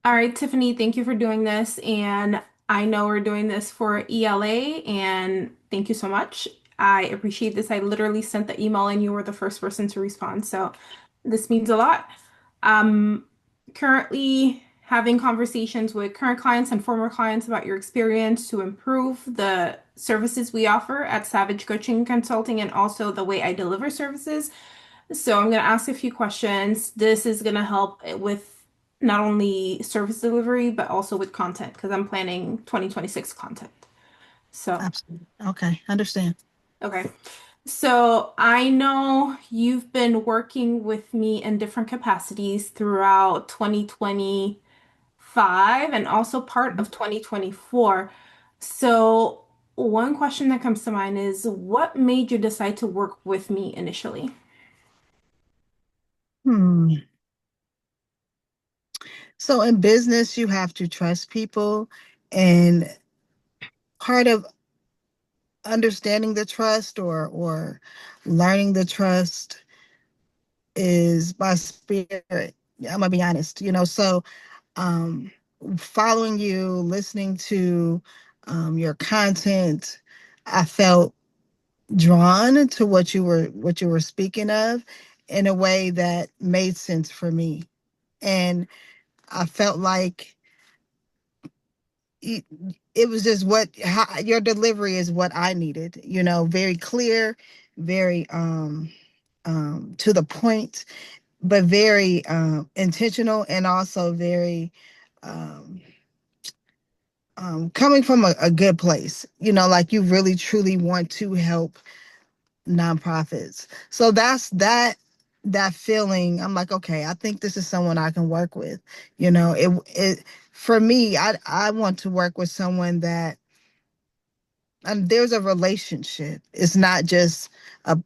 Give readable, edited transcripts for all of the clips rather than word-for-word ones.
All right, Tiffany, thank you for doing this. And I know we're doing this for ELA, and thank you so much. I appreciate this. I literally sent the email, and you were the first person to respond. So this means a lot. Um, Currently having conversations with current clients and former clients about your experience to improve the services we offer at Savage Coaching Consulting and also the way I deliver services. So I'm going to ask a few questions. This is going to help with not only service delivery, but also with content because I'm planning 2026 content. So, Absolutely. Okay, understand. okay. So I know you've been working with me in different capacities throughout 2025 and also part of 2024. So one question that comes to mind is what made you decide to work with me initially? Hmm. So in business, you have to trust people, and part of understanding the trust or learning the trust is by spirit. I'm gonna be honest, so um following you, listening to your content, I felt drawn to what you were speaking of in a way that made sense for me. And I felt like it, it was just your delivery is what I needed, very clear, very to the point, but very intentional, and also very um coming from a good place, like you really truly want to help nonprofits. So that feeling, I'm like, okay, I think this is someone I can work with. It for me, I want to work with someone that, and there's a relationship. It's not just a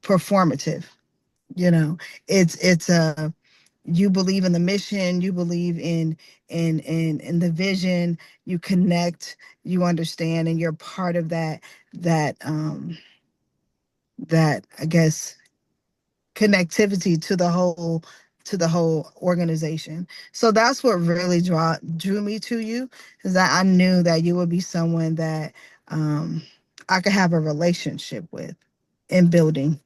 performative, you know. It's a you believe in the mission, you believe in the vision, you connect, you understand, and you're part of that I guess connectivity to the whole organization. So that's what really drew me to you, is that I knew that you would be someone that um I could have a relationship with in building.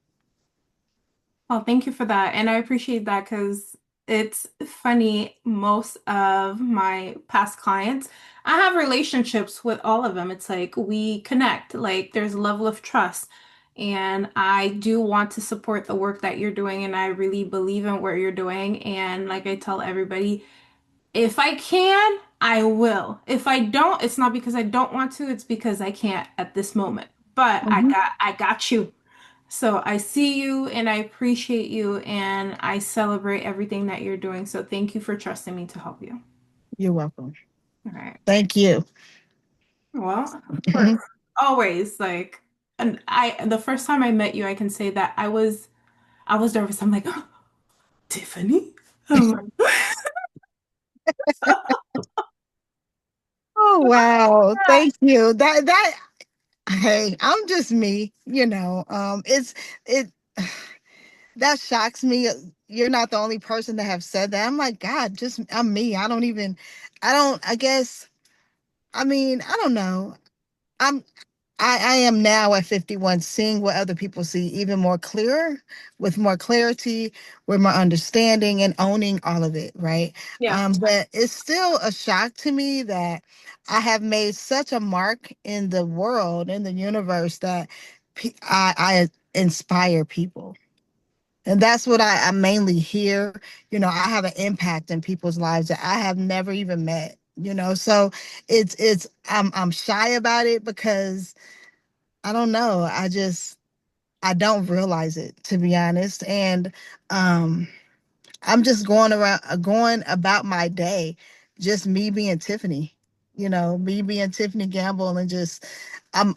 Well, thank you for that. And I appreciate that because it's funny. Most of my past clients, I have relationships with all of them. It's like we connect, like there's a level of trust. And I do want to support the work that you're doing. And I really believe in what you're doing. And like I tell everybody, if I can, I will. If I don't, it's not because I don't want to, it's because I can't at this moment. But Mhm. I got you. So I see you and I appreciate you and I celebrate everything that you're doing. So thank you for trusting me to help you. You're welcome. All right. Thank you. Well, of course, always like, and the first time I met you, I can say that I was nervous. I'm like, oh, Tiffany. I'm like, Oh wow. Thank you. That hey, I'm just me, it that shocks me. You're not the only person to have said that. I'm like, God, just I'm me. I don't, I guess, I mean, I don't know. I'm I am now at 51 seeing what other people see even more clearer, with more clarity, with more understanding, and owning all of it, right? yeah. But it's still a shock to me that I have made such a mark in the world, in the universe, that I inspire people. And that's what I mainly hear. I have an impact in people's lives that I have never even met. So I'm shy about it because I don't know. I don't realize it, to be honest. And um I'm just going about my day, just me being Tiffany, me being Tiffany Gamble, and just I'm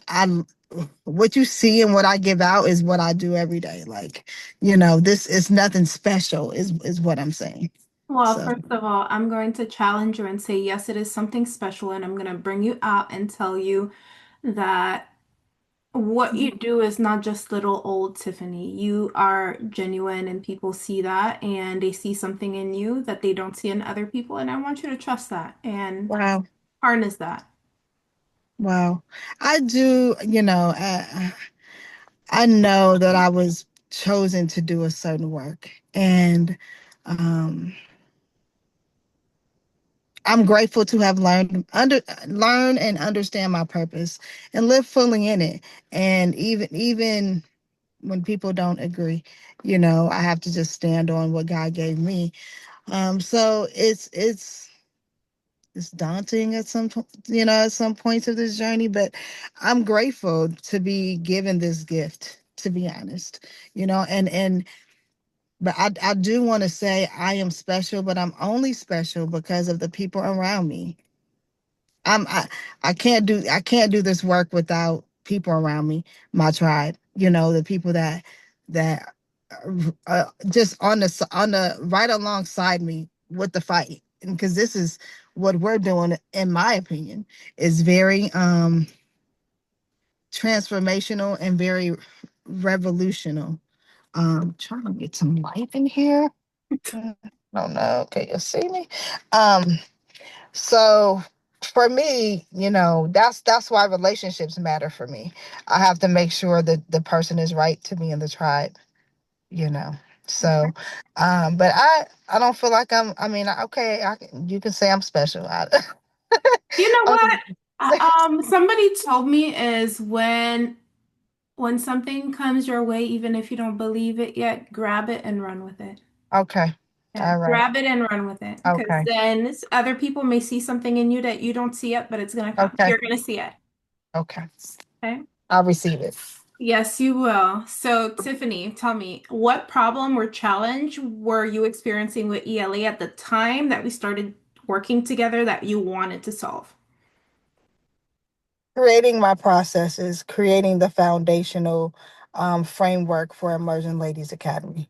what you see and what I give out is what I do every day. Like, this is nothing special is what I'm saying. Well, So, first of all, I'm going to challenge you and say, yes, it is something special, and I'm going to bring you out and tell you that what you do is not just little old Tiffany. You are genuine and people see that and they see something in you that they don't see in other people. And I want you to trust that and Wow. harness that. Wow. I do, I know that I was chosen to do a certain work. And um, I'm grateful to have learn and understand my purpose and live fully in it. And even when people don't agree, I have to just stand on what God gave me. So it's daunting at at some points of this journey, but I'm grateful to be given this gift, to be honest. And but I do want to say I am special, but I'm only special because of the people around me. I'm I can't do this work without people around me, my tribe, the people that just on the right alongside me with the fight. And because this is what we're doing, in my opinion, is very transformational and very revolutionary. Trying to get some light in here. No, no, okay, you see me. Um, so for me, that's why relationships matter for me. I have to make sure that the person is right to me in the tribe, you know. So, but I don't feel like okay, you can say I'm special. You know I'm what? Somebody told me is when something comes your way, even if you don't believe it yet, grab it and run with it. okay. Yeah, All right. grab it and run with it. Because Okay. then other people may see something in you that you don't see it, but it's gonna come. Okay. You're gonna see it. Okay. Okay. I'll receive it. Yes, you will. So, Tiffany, tell me, what problem or challenge were you experiencing with ELA at the time that we started working together that you wanted to solve? Creating my processes, creating the foundational framework for Emerging Ladies Academy.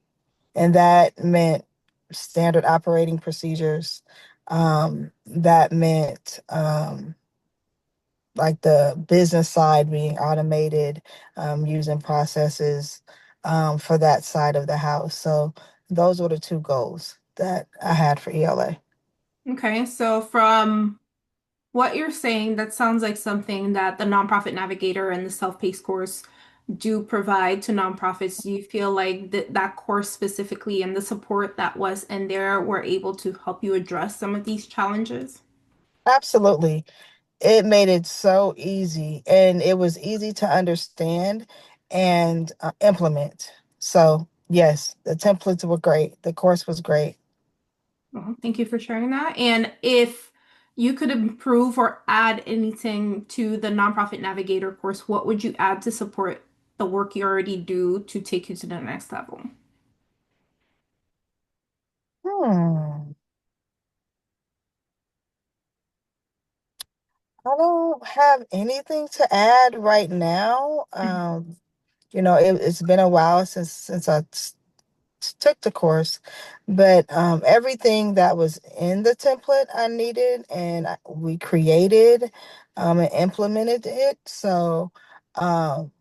And that meant standard operating procedures. That meant like the business side being automated, using processes for that side of the house. So those were the two goals that I had for ELA. Okay, so from what you're saying, that sounds like something that the Nonprofit Navigator and the self-paced course do provide to nonprofits. Do you feel like that course specifically and the support that was in there were able to help you address some of these challenges? Absolutely. It made it so easy and it was easy to understand and implement. So, yes, the templates were great. The course was great. Well, thank you for sharing that. And if you could improve or add anything to the Nonprofit Navigator course, what would you add to support the work you already do to take you to the next level? Hmm. I don't have anything to add right now. It's been a while since took the course, but everything that was in the template I needed, and we created and implemented it. So um,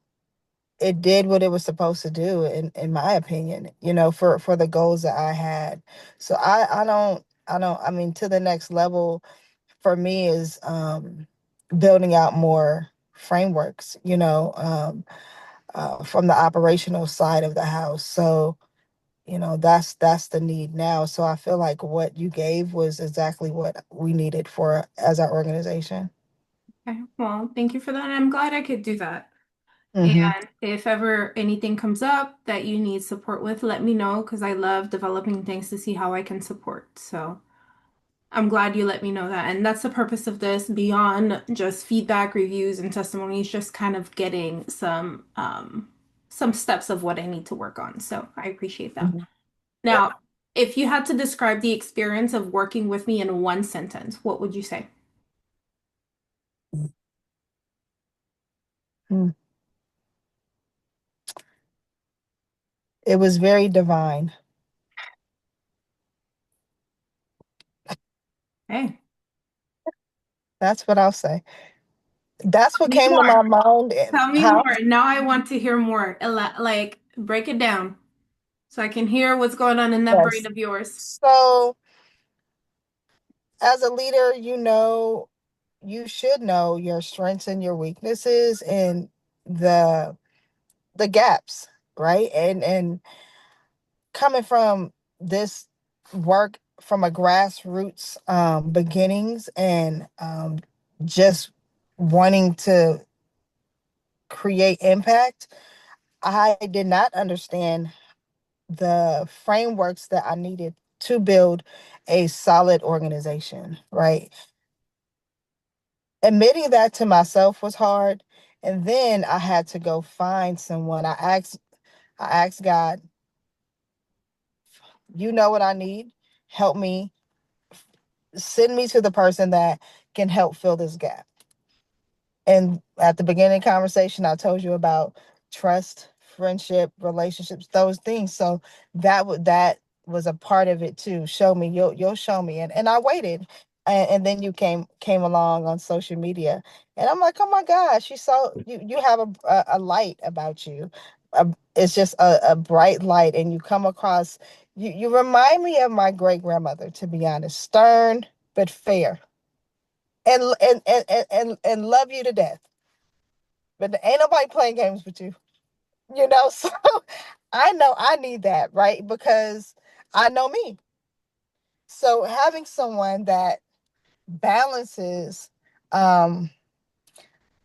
it did what it was supposed to do, in my opinion. For the goals that I had. So I mean, to the next level for me is building out more frameworks. From the operational side of the house. So that's the need now. So I feel like what you gave was exactly what we needed for as our organization. Okay, well, thank you for that. I'm glad I could do that. Hmm. And if ever anything comes up that you need support with, let me know because I love developing things to see how I can support. So I'm glad you let me know that. And that's the purpose of this beyond just feedback, reviews, and testimonies, just kind of getting some steps of what I need to work on. So I appreciate that. Yep. Now, if you had to describe the experience of working with me in one sentence, what would you say? Mm. It was very divine. Hey, That's what I'll say. That's what Me came to my more. mind. Tell me How? more. Now I want to hear more. Like, break it down so I can hear what's going on in that brain Yes. of yours. So, as a leader, you should know your strengths and your weaknesses and the the gaps, right? And coming from this work from a grassroots beginnings and just wanting to create impact, I did not understand the frameworks that I needed to build a solid organization, right? Admitting that to myself was hard. And then I had to go find someone. I asked God, you know what I need? Help me. Send me to the person that can help fill this gap. And at the beginning conversation, I told you about trust, friendship, relationships, those things. So that was a part of it too. Show me, you'll show me. And I waited. And then you came along on social media. And I'm like, oh my gosh, you have a light about you. It's just a bright light. And you come across you remind me of my great grandmother, to be honest. Stern but fair. And love you to death. But ain't nobody playing games with you, So I know I need that, right? Because I know me. So having someone that balances um,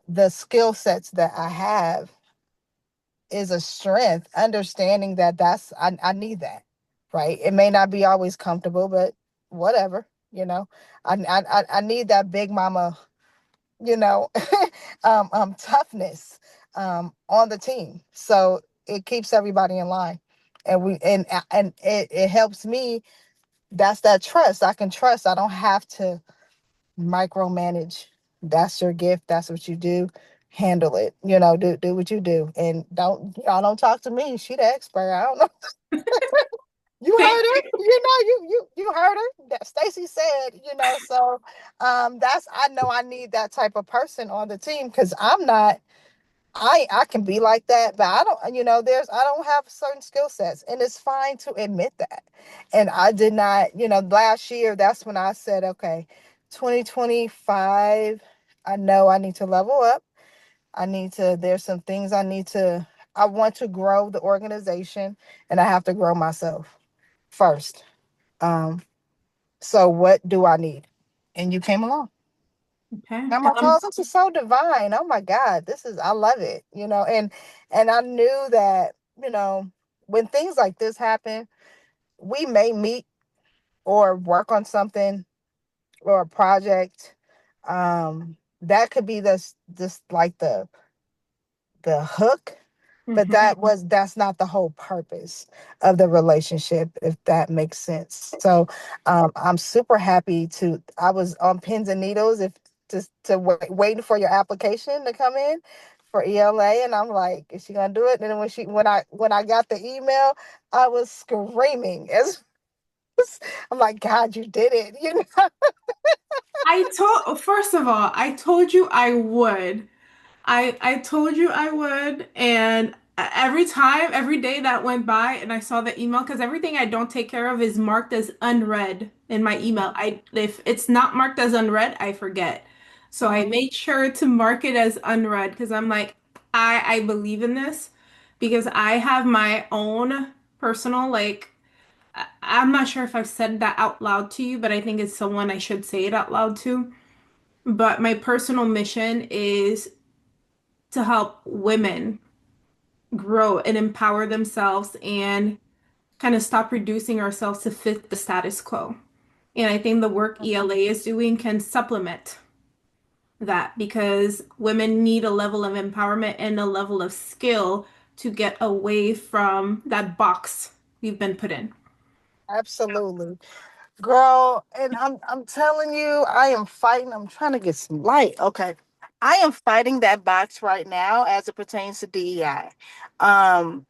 the skill sets that I have is a strength. Understanding that I need that, right? It may not be always comfortable, but whatever, you know. I need that big mama, you know, toughness on the team. So it keeps everybody in line. And it helps me. That's that trust. I can trust. I don't have to micromanage. That's your gift. That's what you do. Handle it. Do what you do. And y'all don't talk to me. She the expert. I don't know. You Thank heard her. you. You heard her. That Stacy said, so that's I know I need that type of person on the team because I'm not I can be like that, but I don't, I don't have certain skill sets, and it's fine to admit that. And I did not, last year, that's when I said, okay, 2025, I know I need to level up. There's some things I want to grow the organization, and I have to grow myself first. Um, so what do I need? And you came along. Okay. I'm like, oh, this is so divine. Oh my God, I love it. And I knew that, when things like this happen, we may meet or work on something or a project. That could be this like the hook, but Mhm. that's not the whole purpose of the relationship, if that makes sense. So I'm super happy I was on pins and needles if to waiting for your application to come in for ELA, and I'm like, is she gonna do it? And then when I got the email, I was screaming as I'm like, God, you did it. First of all, I told you I would. I told you I would, and every time, every day that went by, and I saw the email, because everything I don't take care of is marked as unread in my email. If it's not marked as unread, I forget. So I Mhm. made sure to mark it as unread because I'm like, I believe in this because I have my own personal I'm not sure if I've said that out loud to you, but I think it's someone I should say it out loud to. But my personal mission is to help women grow and empower themselves and kind of stop reducing ourselves to fit the status quo. And I think the work ELA is doing can supplement that because women need a level of empowerment and a level of skill to get away from that box we've been put in. Absolutely. Girl, and I'm telling you, I am fighting. I'm trying to get some light. Okay. I am fighting that box right now as it pertains to DEI. Um,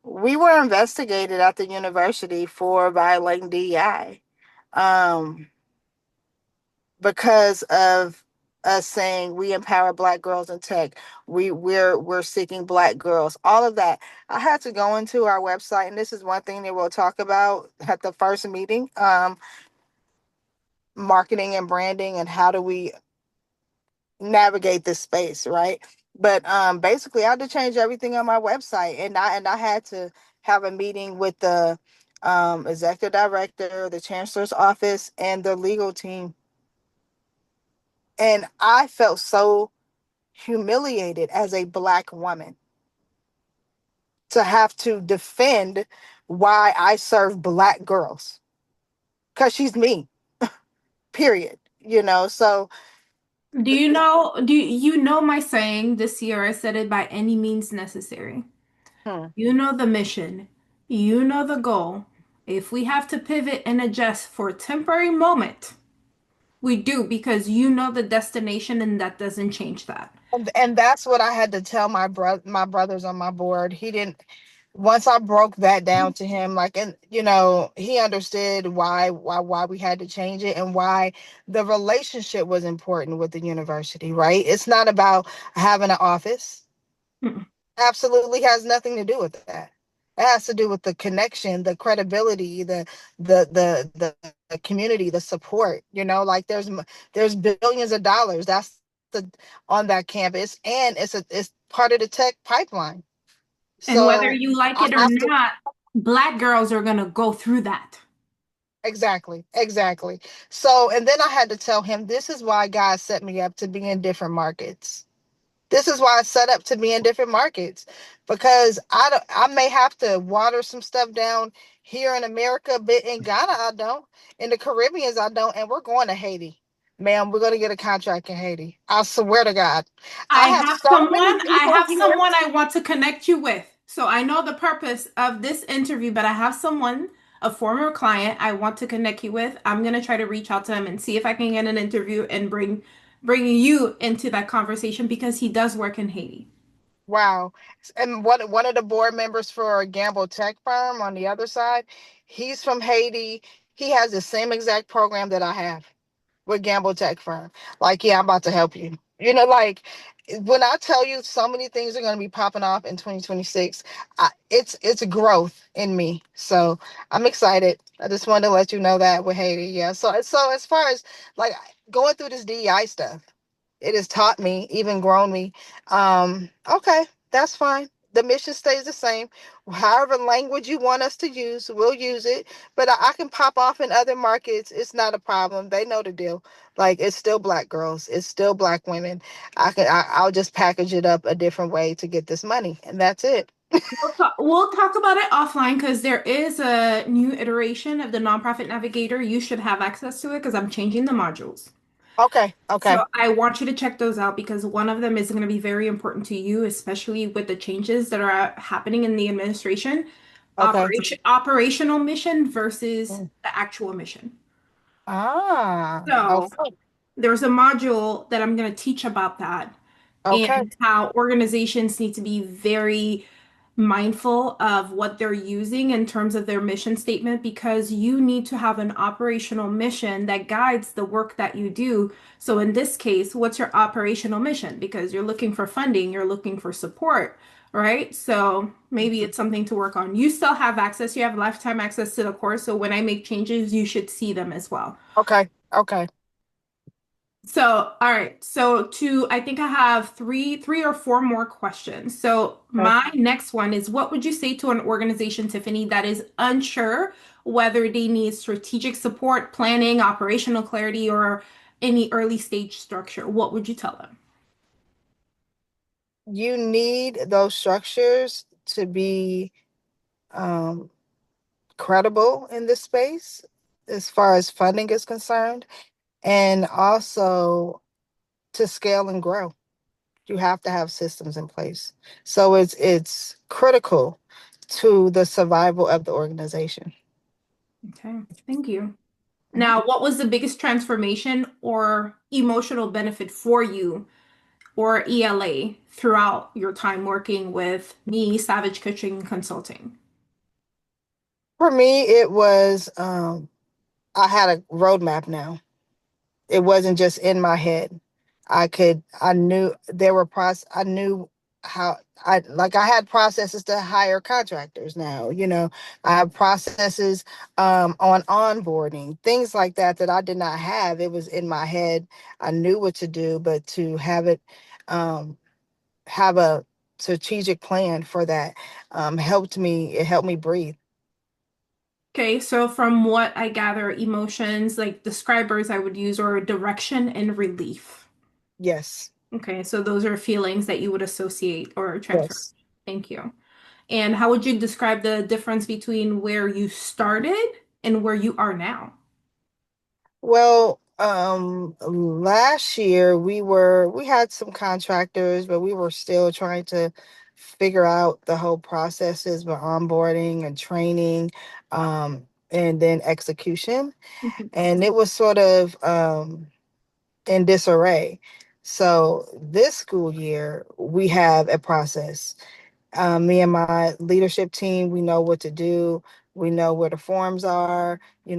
we were investigated at the university for violating DEI because of us saying we empower Black girls in tech. We're seeking Black girls. All of that. I had to go into our website, and this is one thing that we'll talk about at the first meeting. Marketing and branding, and how do we navigate this space, right? But basically, I had to change everything on my website, and I had to have a meeting with the executive director, the chancellor's office, and the legal team. And I felt so humiliated as a Black woman to have to defend why I serve Black girls, because she's me, period. So Do you know my saying this year? I said it by any means necessary. hmm. You know the mission. You know the goal. If we have to pivot and adjust for a temporary moment, we do because you know the destination and that doesn't change that. And that's what I had to tell my brothers on my board. He didn't Once I broke that down to him, like, and he understood why we had to change it, and why the relationship was important with the university, right? It's not about having an office. Mm. Absolutely has nothing to do with that. It has to do with the connection, the credibility, the community, the support. Like, there's billions of dollars that's the on that campus, and it's part of the tech pipeline. And whether So you like I it or have to. not, Black girls are going to go through that. Exactly, exactly. So, and then I had to tell him, this is why God set me up to be in different markets. This is why I set up to be in different markets, because I may have to water some stuff down here in America, but in Ghana I don't. In the Caribbeans I don't, and we're going to Haiti. Ma'am, we're going to get a contract in Haiti. I swear to God. I I have have so many someone, I people have here. someone I want to connect you with. So I know the purpose of this interview, but I have someone, a former client I want to connect you with. I'm going to try to reach out to him and see if I can get an interview and bring you into that conversation because he does work in Haiti. Wow. And one of the board members for a Gamble tech firm on the other side, he's from Haiti. He has the same exact program that I have with Gamble Tech Firm. Like, yeah, I'm about to help you. Like, when I tell you so many things are going to be popping off in 2026, it's a growth in me. So I'm excited. I just wanted to let you know that with Haiti. Yeah. So as far as, like, going through this DEI stuff, it has taught me, even grown me. Okay, that's fine. The mission stays the same. However language you want us to use, we'll use it. But I can pop off in other markets. It's not a problem. They know the deal. Like, it's still Black girls. It's still Black women. I'll just package it up a different way to get this money, and that's it. We'll talk about it offline because there is a new iteration of the Nonprofit Navigator. You should have access to it because I'm changing the modules. Okay. Okay. So I want you to check those out because one of them is going to be very important to you, especially with the changes that are happening in the administration. Okay. Operational mission versus Mm. the actual mission. So Okay. there's a module that I'm going to teach about that Okay. and how organizations need to be very mindful of what they're using in terms of their mission statement because you need to have an operational mission that guides the work that you do. So in this case, what's your operational mission? Because you're looking for funding, you're looking for support, right? So maybe it's something to work on. You still have access, you have lifetime access to the course. So when I make changes, you should see them as well. Okay. Okay. So, all right. I think I have three or four more questions. So, Okay. my next one is what would you say to an organization, Tiffany, that is unsure whether they need strategic support, planning, operational clarity, or any early stage structure? What would you tell them? You need those structures to be um, credible in this space as far as funding is concerned, and also to scale and grow. You have to have systems in place. So it's critical to the survival of the organization. Okay, thank you. Mhm. Now, what was the biggest transformation or emotional benefit for you or ELA throughout your time working with me, Savage Coaching Consulting? For me, it was I had a roadmap now. It wasn't just in my head. I knew there were I knew how I had processes to hire contractors now, I have processes on onboarding, things like that that I did not have. It was in my head. I knew what to do, but to have it um have a strategic plan for that it helped me breathe. Okay, so from what I gather, emotions, like describers I would use, or direction and relief. Yes. Okay, so those are feelings that you would associate or transfer. Yes. Thank you. And how would you describe the difference between where you started and where you are now? Well, last year we had some contractors, but we were still trying to figure out the whole processes with onboarding and training, and then execution. Mhm. And it was sort of in disarray. So this school year, we have a process. Me and my leadership team, we know what to do. We know where the forms are. We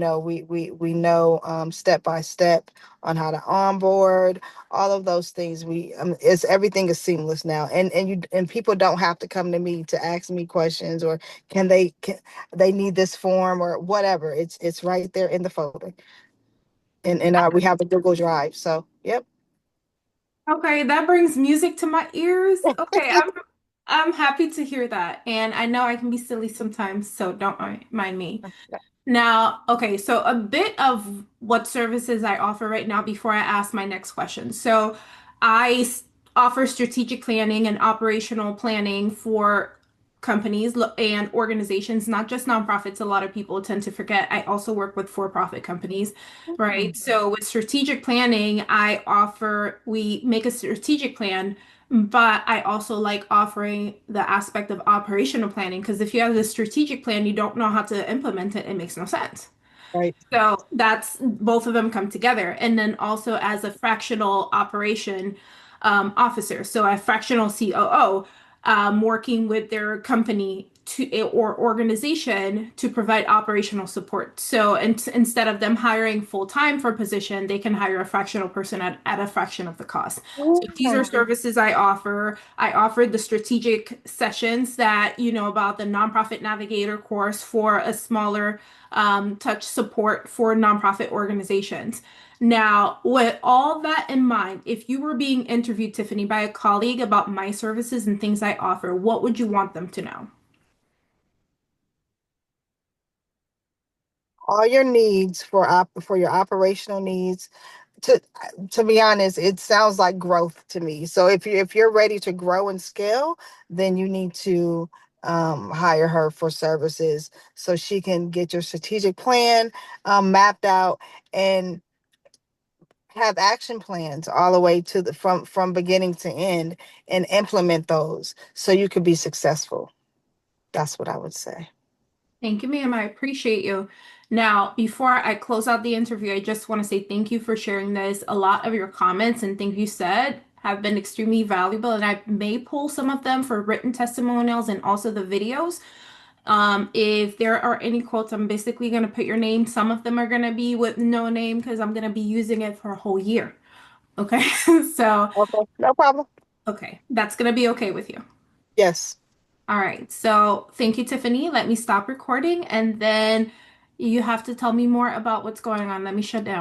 know step by step on how to onboard. All of those things. It's everything is seamless now, and people don't have to come to me to ask me questions or can they need this form or whatever. It's right there in the folder, and we have a Google Drive. So yep. Okay, that brings music to my ears. Okay, I'm happy to hear that. And I know I can be silly sometimes, so don't mind me. Now, okay, so a bit of what services I offer right now before I ask my next question. So, I offer strategic planning and operational planning for companies and organizations, not just nonprofits. A lot of people tend to forget. I also work with for-profit companies, right? So, with strategic planning, we make a strategic plan, but I also like offering the aspect of operational planning because if you have the strategic plan, you don't know how to implement it, it makes no sense. Right. So that's both of them come together. And then also as a fractional operation officer, so a fractional COO, working with their company or organization to provide operational support. So instead of them hiring full time for a position, they can hire a fractional person at a fraction of the cost. So these are Mm. services I offer. I offer the strategic sessions that you know about the Nonprofit Navigator course for a smaller touch support for nonprofit organizations. Now, with all that in mind, if you were being interviewed, Tiffany, by a colleague about my services and things I offer, what would you want them to know? All your needs for your operational needs. To be honest, it sounds like growth to me. So if you're ready to grow and scale, then you need to hire her for services so she can get your strategic plan mapped out and have action plans all the way to the from beginning to end and implement those so you could be successful. That's what I would say. Thank you, ma'am. I appreciate you. Now, before I close out the interview, I just want to say thank you for sharing this. A lot of your comments and things you said have been extremely valuable, and I may pull some of them for written testimonials and also the videos. If there are any quotes, I'm basically going to put your name. Some of them are going to be with no name because I'm going to be using it for a whole year. Okay. So, Okay, no problem. okay, that's going to be okay with you. Yes. All right. So, thank you, Tiffany. Let me stop recording and then you have to tell me more about what's going on. Let me shut down.